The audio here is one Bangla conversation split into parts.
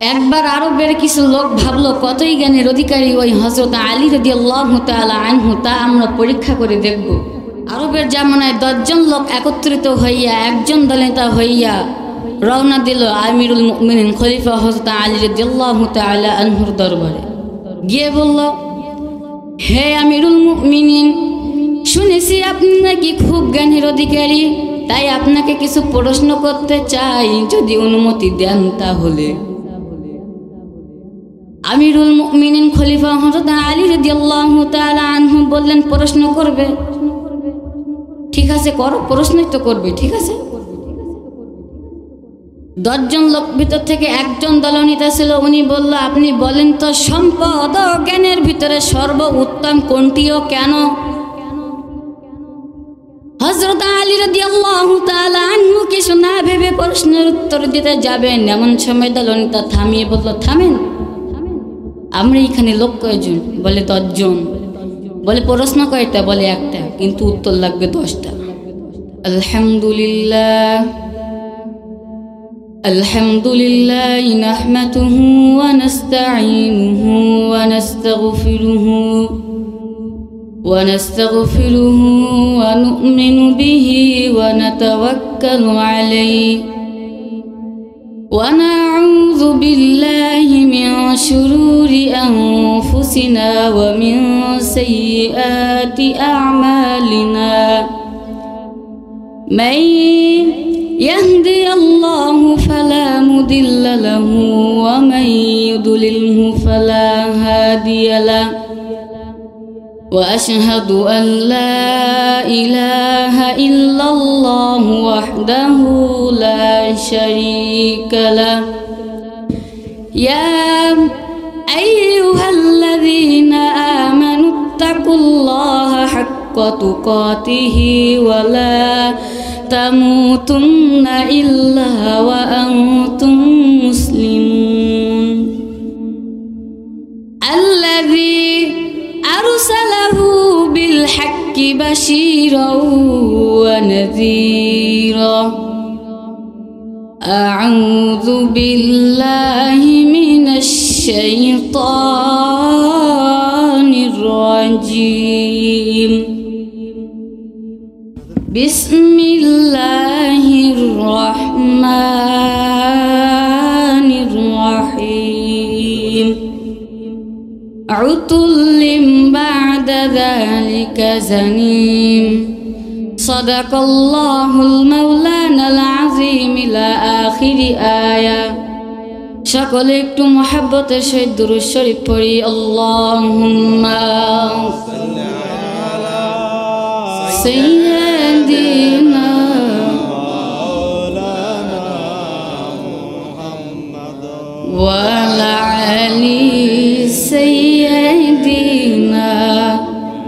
একবার আরবের কিছু লোক ভাবলো কতই জ্ঞানের অধিকারী ওই হযরত আলী রাদিয়াল্লাহু তাআলা আনহু, তা আমরা পরীক্ষা করে দেখব। আরবের জামানায় 10 জন লোক একত্রিত হইয়া একজন দলনেতা হইয়া রওনা দিল আমিরুল মুমিনিন খলিফা হযরত আলী রাদিয়াল্লাহু তাআলা আনহুর দরবারে। গিয়ে বলল, হে আমিরুল মুমিনিন, শুনেছি আপনি নাকি খুব জ্ঞানের অধিকারী, তাই আপনাকে কিছু প্রশ্ন করতে চাই, যদি অনুমতি দেন তাহলে। আমিরুল মুমিনিন খলিফা হযরত আলী রাদিয়াল্লাহু তাআলা আনহু বললেন, প্রশ্ন করবে? ঠিক আছে, করো, প্রশ্নই তো করবে, ঠিক আছে। 10 জন লোক ভিতর থেকে একজন দলনেতা ছিল, উনি বলল, আপনি বলেন তো সম্পদ ও জ্ঞানের ভিতরে সর্বোত্তম কোনটি ও কেন? হযরত আলী রাদিয়াল্লাহু তাআলা আনহু কিছু না ভেবে প্রশ্নের উত্তর দিতে যাবেন, এমন সময় দলনেতা থামিয়ে বলল, থামেন, আমরা এখানে লোক কয়জন? বলে 10 জন। বলে প্রশ্ন কয়টা? বলে একটা, কিন্তু উত্তর লাগবে 10টা। আলহামদুলিল্লাহ আলহামদুলিল্লাহ নাহমাদুহু ওয়া নাস্তাঈনুহু ওয়া নাস্তাগফিরুহু ওয়া নাস্তাগফিরুহু ওয়া নু'মিনু বিহি ওয়া নাতাওয়াক্কালু আলাইহি ওয়া নাউযু বিল্লাহি মিন শুরুরি আনফুসিনা ওয়া মিন সাইয়্যাতি আ'মালিনা। মান ইয়াহদিহিল্লাহু ফালা মুদিল্লা লাহু ওয়া মান ইউদ্লিলহু ফালা হাদিয়া লাহু। ওয়া আশহাদু আন লা ইলাহা ইল্লাল্লাহু ওয়াহদাহু লা শারীকা লাহু। ইয়া আইয়ুহাল্লাযীনা আমানুত্তাকুল্লাহা হাক্কা তুকাতিহি ওয়া লা তামুতুন্না ইল্লা ওয়া আনতুম মুসলিমুন। আল্লাযী আরসালাহু বিল হাক্কি বাশীরাও ওয়া নাযীরা। আউযু বিল্লাহি মিনাশ শাইতানির রাজীম। বিসমিল্লাহির রহমানির রহিম। উতুল্লিম বা'দা যালিকা জানিম। সাদাকাল্লাহুল মাওলানাল আযীম ইলা আখিরি আয়া। সকলে একটু মুহাব্বতের সহিত দুরূদ শরীফ পড়ি। আল্লাহুম্মা সাল্লি আলা সাইয়্যিদিনা মাওলানা মুহাম্মাদ ওয়া আলা আলি সাইয়্যিদিনা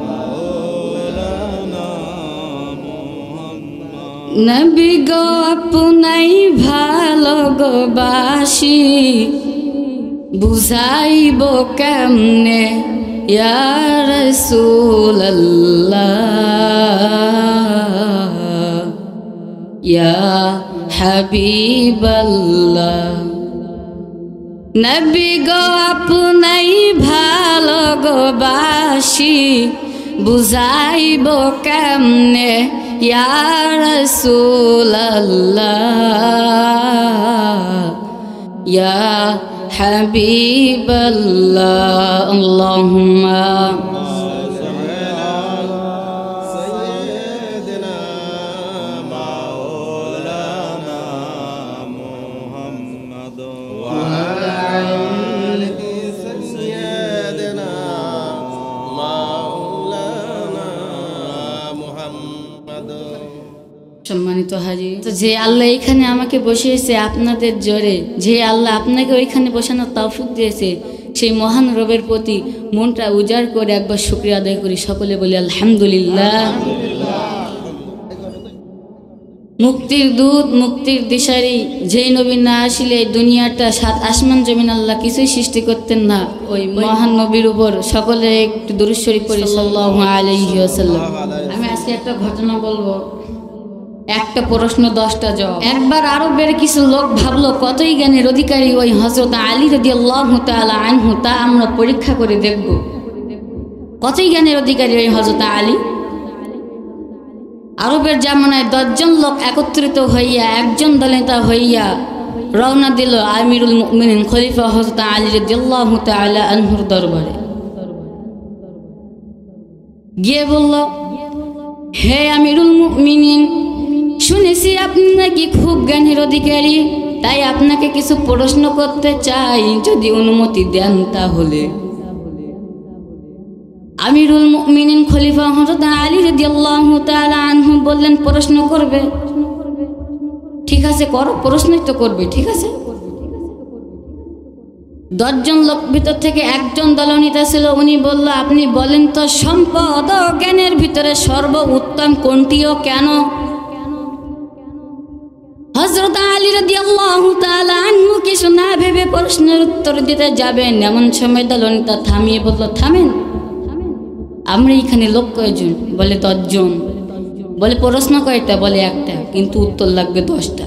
মাওলানা মুহাম্মাদ। নবী গো আপনাই ভালোবাসি, বুঝাইব কেমনে ইয়া রাসূলুল্লাহ ইয়া হাবিবাল্লাহ। নবী গো আপনাই ভালোবাসি, বুঝাইব কেমনে ইয়া রাসূলুল্লাহ ইয়া হাবিবাল্লাহ। আল্লাহুম্মা সাইয়্যিদিনা মাওলানা মুহাম্মাদ ওয়া আলা আলি সাইয়্যিদিনা মাওলানা মুহাম্মাদ। সম্মানিত হাজী, তো যে আল্লাহ এখানে আমাকে বসিয়েছে আপনাদের জোরে, যে আল্লাহ আপনাকে ওইখানে বসানোর তৌফিক দিয়েছে, সেই মহান রবের প্রতি মনটা উজাড় করে একবার শুকরিয়া আদায় করি। সকলে বলি আলহামদুলিল্লাহ। মুক্তির দূত, মুক্তির দিশারি, যেই নবী না আসলে এই দুনিয়াটা, 7 আসমান জমিন আল্লাহ কিছুই সৃষ্টি করতেন না। ওই মহান নবীর উপর সকলে একটু দুরূদ শরীফ পড়ি সাল্লাল্লাহু আলাইহি ওয়াসাল্লাম। আমি আজকে একটা ঘটনা বলবো। একটা প্রশ্ন 10টা জবাব। একবার আরবের কিছু লোক ভাবলো কতই জ্ঞানের অধিকারী ওই হযরত আলী রাদিয়াল্লাহু তাআলা আনহু, তা আমরা পরীক্ষা করে দেখব। কতই জ্ঞানের অধিকারী ওই হযরত আলী। আরবের জামানায় 10 জন লোক একত্রিত হইয়া একজন দলনেতা হইয়া রওনা দিল আমিরুল মুমিনিন খলিফা হযরত আলী রাদিয়াল্লাহু তাআলা আনহুর দরবারে। গিয়ে বলল, হে আমিরুল মুমিনিন, শুনেছি আপনি নাকি খুব জ্ঞানের অধিকারী, তাই আপনাকে কিছু প্রশ্ন করতে চাই, যদি অনুমতি দেন তাহলে। আমিরুল মুমিনিন খলিফা হযরত আলী রাদিয়াল্লাহু তাআলা আনহু বললেন, প্রশ্ন করবে? ঠিক আছে, করো, প্রশ্নই তো করবে, ঠিক আছে। 10 জন লোক ভিতর থেকে একজন দলনেতা ছিল, উনি বলল, আপনি বলেন তো সম্পদ ও জ্ঞানের ভিতরে সর্বোত্তম কোনটি ও কেন? হযরত আলী রাদিয়াল্লাহু তাআলা আনহু কিছু না ভেবে প্রশ্নের উত্তর দিতে যাবেন, এমন সময় দলনেতা থামিয়ে বলল, থামেন, আমরা এখানে লোক কয়জন? বলে 10 জন। বলে প্রশ্ন কয়টা? বলে একটা, কিন্তু উত্তর লাগবে 10টা।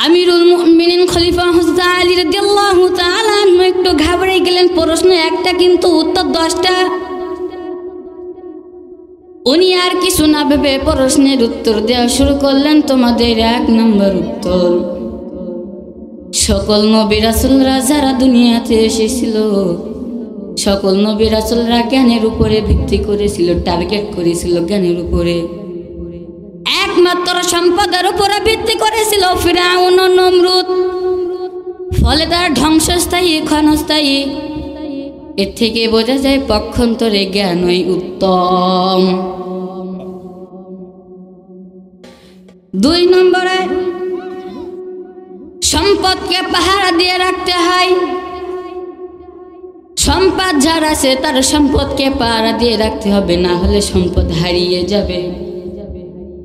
আমিরুল মুমিনিন খলিফা হযরত আলী রাদিয়াল্লাহু তাআলা আনহু একটু ঘাবড়ে গেলেন, প্রশ্ন একটা কিন্তু উত্তর 10টা। উনি আর কিছু না ভেবে প্রশ্নের উত্তর দেওয়া শুরু করলেন। তোমাদের 1 নম্বর উত্তর, সকল নবী রাসূলরা যারা দুনিয়াতে এসেছিল, সকল নবী রাসূলরা জ্ঞানের উপরে ভিত্তি করেছিল, টার্গেট করেছিল জ্ঞানের উপরে। একমাত্র সম্পদের উপরে ভিত্তি করেছিল ফিরআউন ও নমরুদ, ফলে তার ধ্বংসস্থায়ী, ক্ষণস্থায়ী। এর থেকে বোঝা যায় পক্ষান্তরে জ্ঞানই উত্তম। 2 নম্বরে, সম্পদকে পাহারা দিয়ে রাখতে হয়। সম্পদ যার আছে তার সম্পদকে পাহারা দিয়ে রাখতে হবে, না হলে সম্পদ হারিয়ে যাবে।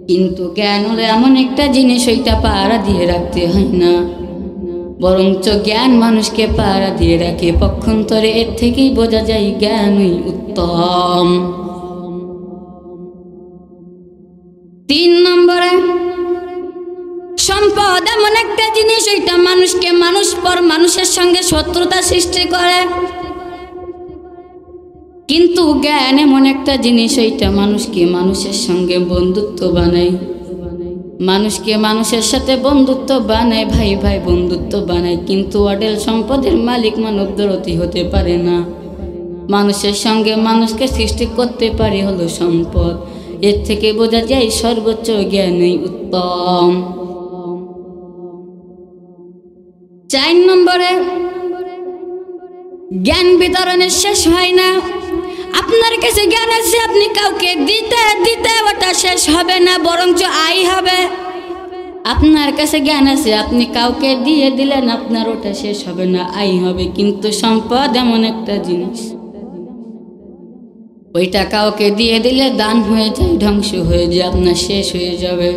কিন্তু জ্ঞান হলো এমন একটা জিনিস, ওইটা পাহারা দিয়ে রাখতে হয় না, বরঞ্চ জ্ঞান মানুষকে পাহারা দিয়ে রাখে। পক্ষান্তরে এর থেকেই বোঝা যায় জ্ঞানই উত্তম। 3 নম্বরে, সম্পদ এমন একটা জিনিস, ওইটা মানুষকে মানুষের সঙ্গে শত্রুতা সৃষ্টি করে। কিন্তু জ্ঞান এমন একটা জিনিস, ওইটা মানুষকে মানুষের সঙ্গে বন্ধুত্ব বানায়, মানুষকে মানুষের সাথে বন্ধুত্ব বানায়, ভাই ভাই বন্ধুত্ব বানায়। কিন্তু অঢেল সম্পদের মালিক মানব দরদি হতে পারে না। মানুষের সঙ্গে মানুষকে সৃষ্টি করতে পারে হলো সম্পদ। এর থেকে বোঝা যায় সর্বোচ্চ জ্ঞানই উত্তম। 4 নম্বরে, জ্ঞান বিতরণের শেষ হয় না। আপনার কাছে জ্ঞান আছে, আপনি কাউকে দিতে দিতে ওটা শেষ হবে না, বরঞ্চ আয় হবে। আপনার কাছে জ্ঞান আছে, আপনি কাউকে দিয়ে দিলেন, আপনার ওটা শেষ হবে না, আয় হবে। কিন্তু সম্পদ এমন একটা জিনিস, ওইটা কাউকে দিয়ে দিলে দান হয়ে যায়, ধ্বংস হয়ে যায়, আপনার শেষ হয়ে যাবে।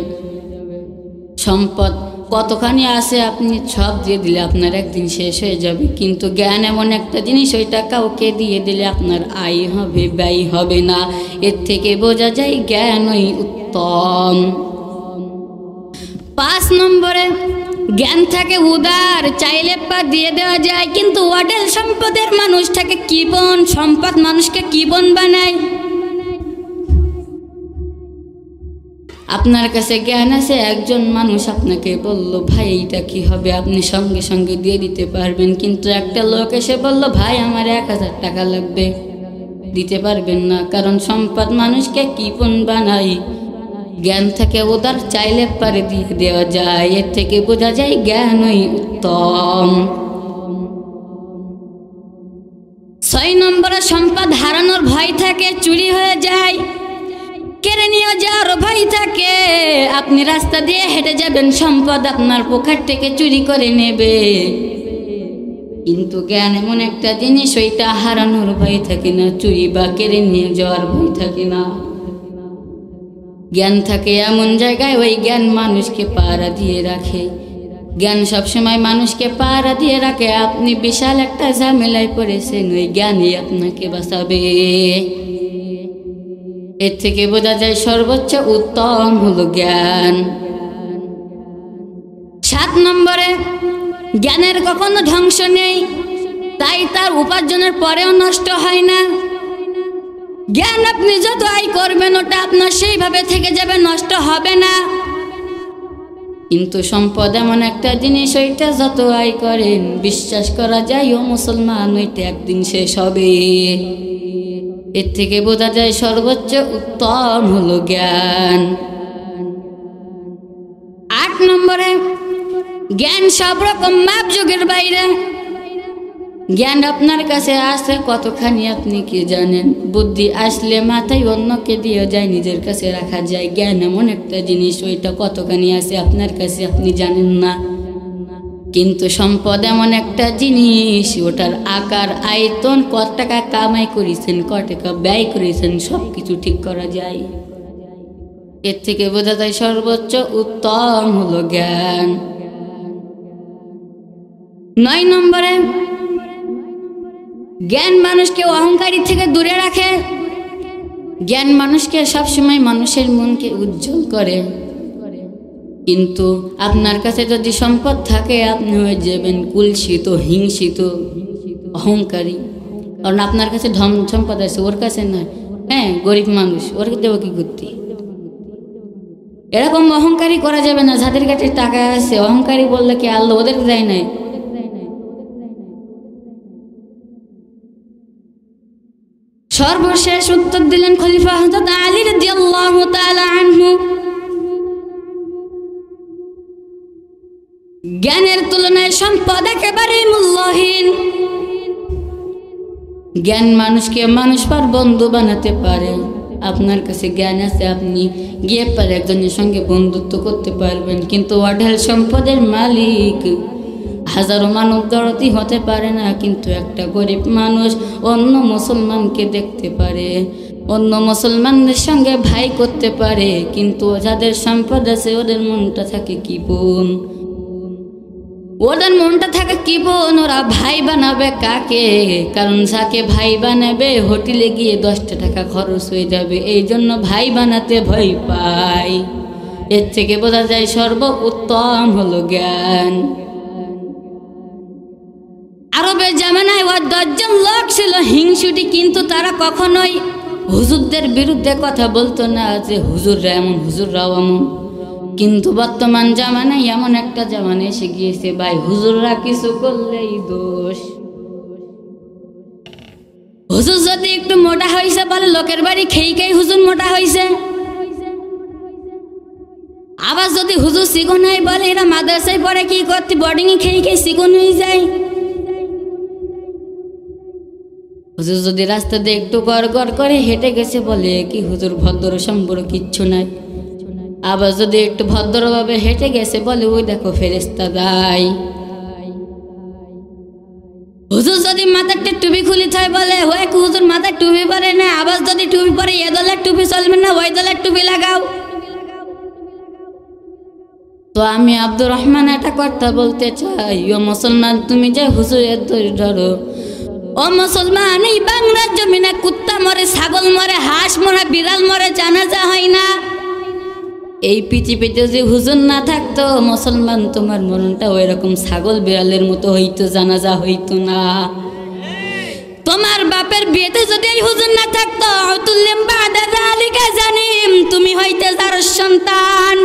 সম্পদ কতখানি আছে, আপনি সব দিয়ে দিলে আপনার একদিন শেষ হয়ে যাবে। কিন্তু জ্ঞান এমন একটা জিনিস, ওইটা কাউকে দিয়ে দিলে আপনার আয় হবে, ব্যয় হবে না। এর থেকে বোঝা যায় জ্ঞানই উত্তম। 5 নম্বরে, জ্ঞান থাকে উদার, চাইলে পা দিয়ে দেওয়া যায়। কিন্তু অঢেল সম্পদের মানুষটাকে কৃপণ, সম্পদ মানুষকে কৃপণ বানায়। আপনার কাছে জ্ঞান আছে, একজন মানুষ আপনাকে বলল, ভাই এইটা কি হবে, আপনি সঙ্গে সঙ্গে দিয়ে দিতে পারবেন। কিন্তু একটা লোক এসে বলল, ভাই আমার 1000 টাকা লাগবে, দিতে পারবেন না, কারণ সম্পদ মানুষকে কৃপণ বানায়। জ্ঞান থেকে উদার, চাইলে পারে দিয়ে দেওয়া যায়। এর থেকে বোঝা যায় জ্ঞানই উত্তম। 6 নম্বরে, সম্পদ হারানোর ভয় থাকে, চুরি হয়ে যায়, কেড়ে নিয়ে যাওয়ার ভয় থাকে। আপনি রাস্তা দিয়ে হেঁটে যাবেন, সম্পদ আপনার পকেট থেকে চুরি করে নেবে। কিন্তু জ্ঞান এমন একটা জিনিস, ওইটা হারানোর ভয় থাকে না, চুরি বা কেড়ে নিয়ে যাওয়ার ভয় থাকে না। জ্ঞান থাকে এমন জায়গায়, ওই জ্ঞান মানুষকে পাহারা দিয়ে রাখে। জ্ঞান সবসময় মানুষকে পাহারা দিয়ে রাখে। আপনি বিশাল একটা ঝামেলায় পড়েছেন, ওই জ্ঞানই আপনাকে বাঁচাবে। এর থেকে বোঝা যায় সর্বোচ্চ উত্তম হলো জ্ঞান। 7 নম্বরে, জ্ঞানের কখনো ধ্বংস নেই, তাই তার উপার্জনের পরেও নষ্ট হয় না। জ্ঞান আপনি যত আয় করবেন ওটা আপনার সেইভাবে থেকে যাবে, নষ্ট হবে না। কিন্তু সম্পদ এমন একটা জিনিস, ওইটা যত আয় করেন বিশ্বাস করা যায় ও মুসলমান, ওইটা একদিন শেষ হবে। এর থেকে বোঝা যায় সর্বোচ্চ উত্তম হলো জ্ঞান। 8 নম্বরে, জ্ঞান সব রকম মাপ যুগের বাইরে। জ্ঞান আপনার কাছে আসে কতখানি আপনি কি জানেন? বুদ্ধি আসলে মাথায় অন্যকে দিয়ে যায়, নিজের কাছে রাখা যায়। জ্ঞান এমন একটা জিনিস, ওইটা কতখানি আছে আপনার কাছে আপনি জানেন না। কিন্তু সম্পদ এমন একটা জিনিস, ওটার আকার আয়তন, কত টাকা কামাই করেছেন, কত টাকা ব্যয় করেছেন, সব কিছু ঠিক করা যায়। এর থেকে বোঝা যায় সর্বোচ্চ উত্তম হলো জ্ঞান। 9 নম্বরে, জ্ঞান মানুষকে অহংকারী থেকে দূরে রাখে। জ্ঞান মানুষকে সবসময় মানুষের মনকে উজ্জ্বল করে। কিন্তু আপনার কাছে যদি সম্পদ থাকে আপনি হয়ে যাবেন কুলসিত, হিংসিত, অহংকারী। কারণ আপনার কাছে ধন সম্পদ আছে, ওর কাছে নয়। হ্যাঁ, গরিব মানুষ, ওর দেবো কি করতে? এরকম অহংকারী করা যাবে না। যাদের কাছে টাকা আছে অহংকারী বললে কি আল্লাহ ওদের দেয় নাই? সর্বশেষ উত্তর দিলেন খলিফা হযরত আলী রাদিয়াল্লাহু তাআলা আনহু, জ্ঞানের তুলনায় সম্পদ একেবারেই মূল্যহীন। জ্ঞান মানুষকে মানুষ পার বন্ধু বানাতে পারে। আপনার কাছে জ্ঞান আছে, আপনি গিয়ে পারে একজনের সঙ্গে বন্ধুত্ব করতে পারবেন, কিন্তু অঢেল সম্পদের মালিক হাজারো মানব দরদি হতে পারে না। কিন্তু একটা গরিব মানুষ অন্য মুসলমানকে দেখতে পারে, অন্য মুসলমানদের সঙ্গে ভাই করতে পারে। কিন্তু যাদের সম্পদ আছে ওদের মনটা থাকে কি বোন, ওদের মনটা থাকে কি বোন। ওরা ভাই বানাবে কাকে? কারণ যাকে ভাই বানাবে হোটেলে গিয়ে 10টা টাকা খরচ হয়ে যাবে, এই জন্য ভাই বানাতে ভয় পায়। এর থেকে বোঝা যায় সর্বোত্তম হলো জ্ঞান। আরবের জামানায় ওর 10 জন লোক ছিল হিংসুটি, কিন্তু তারা কখনোই হুজুরদের বিরুদ্ধে কথা বলতো না যে হুজুররা এমন, হুজুররাও এমন। কিন্তু বর্তমান জামানায় এমন একটা জামানা এসে গিয়েছে ভাই, হুজুররা কিছু করলেই দোষ। হুজুর যদি একটু মোটা হয়েছে বলে লোকের বাড়ি খেয়ে খেয়ে হুজুর মোটা হয়েছে। আবার যদি হুজুর চিকন হয় বলে এরা মাদ্রাসায় পড়ে কি করতে, বোর্ডিংয়ে খেয়ে খেয়ে চিকন হয়ে যায়। হুজুর যদি রাস্তা দিয়ে একটু গড় গড় করে হেঁটে গেছে বলে কি হুজুর ভদ্র সম্পর্ক কিচ্ছু নাই। আবার যদি একটু ভদ্রভাবে হেঁটে গেছে বলে ওই দেখো ফেরেশতা দাই। হুজুর যদি মাথার টুপি খুলি থাকে বলে ওই হুজুর মাথায় টুপি পরে না। আবার যদি টুপি পরে এ দলের টুপি চলবে না, ওই দলের টুপি লাগাও। তো আমি আব্দুর রহমান একটা কথা বলতে চাই, ও মুসলমান তুমি যে হুজুরের দড়ি ধরো, ও মুসলমান এই বাংলার জমিনে কুত্তা মরে, ছাগল মরে, হাঁস মরে, বিড়াল মরে, জানাজা হয় না। এই পৃথিবীতে যে হুজুর না থাকতো মুসলমান তোমার মরণটা ওই রকম ছাগল বিড়ালের মতো হইতো, জানাজা হইতো না। তোমার বাপের বিয়েতে যদি এই হুজুর না থাকতো তুমি হইতে যার সন্তান।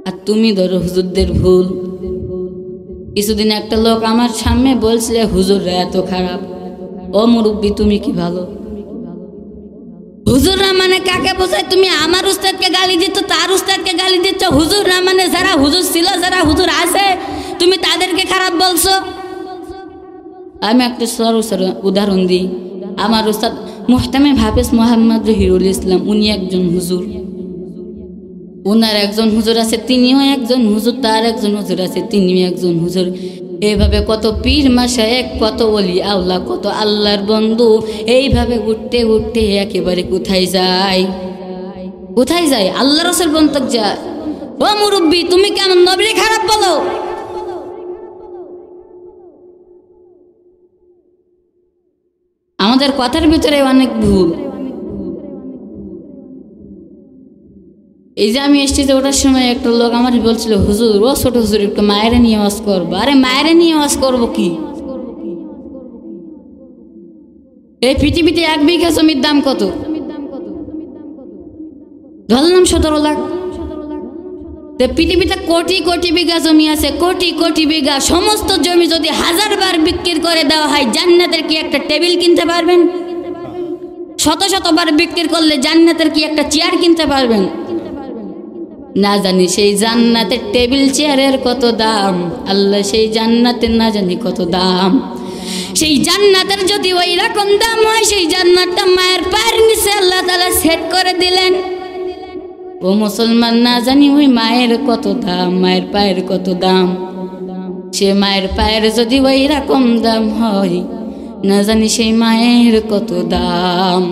আর তুমি ধরো হুজুরদের ভুল। কিছুদিন একটা লোক আমার সামনে বলছিল হুজুররা এত খারাপ। ও মুরব্বী তুমি কি ভালো? হুজুররা মানে কাকে বোঝায়? তুমি আমার উস্তাদকে গালি দিচ্ছ, তার উস্তাদকে গালি দিচ্ছ। হুজুররা মানে যারা হুজুর ছিল, যারা হুজুর আছে, তুমি তাদেরকে খারাপ বলছো। আমি একটা সরল উদাহরণ দিই। আমার উস্তাদ মুহতামিম হাফেজ মোহাম্মদ জহিরুল ইসলাম, উনি একজন হুজুর। ওনার একজন হুজুর আছে, তিনিও একজন হুজুর। তার একজন হুজুর আছে, তিনিও একজন হুজুর। এইভাবে কত পীর মাশায়েখ, কত ওলি আল্লাহ, কত আল্লাহর বন্ধু এইভাবে উঠতে উঠতে একেবারে কোথায় যায়? কোথায় যায়? আল্লাহ রাসূল পর্যন্ত যায়। ও মুরব্বী তুমি কেমন নবীর খারাপ বলো? আমাদের কথার ভিতরে অনেক ভুল। এই যে আমি স্টেজে ওঠার সময় একটা লোক আমার বলছিল, হুজুর ও ছোট হুজুর একটু মায়েরা নিয়ে ওয়াজ করবো। আরে মায়েরা নিয়ে ওয়াজ করবো কি? এই পৃথিবীতে 1 বিঘা জমির দাম কত? ধরলাম 17 লাখ। পৃথিবীতে কোটি কোটি বিঘা জমি আছে, কোটি কোটি বিঘা। সমস্ত জমি যদি 1000 বার বিক্রি করে দেওয়া হয়, জান্নাতের কি একটা টেবিল কিনতে পারবেন? শত শতবার বিক্রি করলে জান্নাতের কি একটা চেয়ার কিনতে পারবেন? না জানি সেই জান্নাতের টেবিল চেয়ারের কত দাম, আল্লাহ সেই জান্নাতের না জানি কত দাম। সেই জান্নাতের যদি ওই রকম দাম হয়, সেই জান্নাতটা মায়ের পায়ের নিচে আল্লাহ তাআলা সেট করে দিলেন। ও মুসলমান, না জানি ওই মায়ের কত দাম, মায়ের পায়ের কত দাম। সে মায়ের পায়ের যদি ওই রকম দাম হয়, না জানি সেই মায়ের কত দাম।